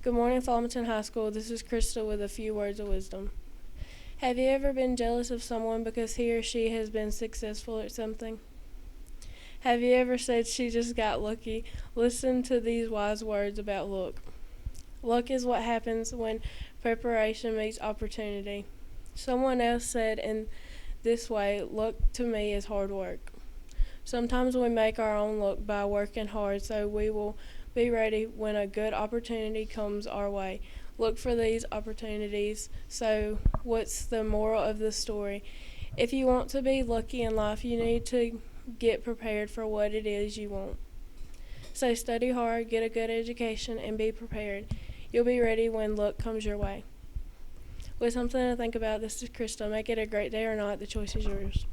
Good morning, Flomaton High School. This is Crystal with a few words of wisdom. Have you ever been jealous of someone because he or she has been successful at something? Have you ever said she just got lucky? Listen to these wise words about luck. Luck is what happens when preparation meets opportunity. Someone else said in this way, luck to me is hard work. Sometimes we make our own luck by working hard, so we will be ready when a good opportunity comes our way. Look for these opportunities. So, what's the moral of the story? If you want to be lucky in life, you need to get prepared for what it is you want. So, study hard, get a good education, and be prepared. You'll be ready when luck comes your way. With something to think about, this is Krista. Make it a great day or not, the choice is yours.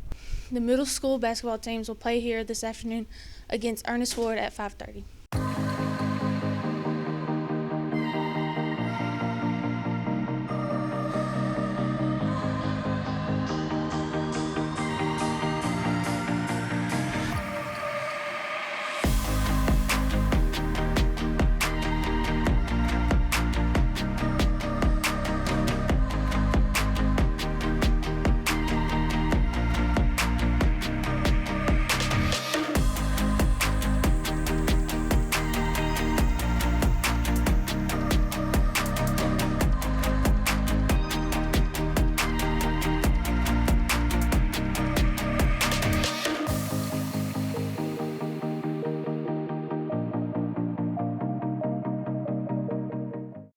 The middle school basketball teams will play here this afternoon against Ernest Ward at 5:30.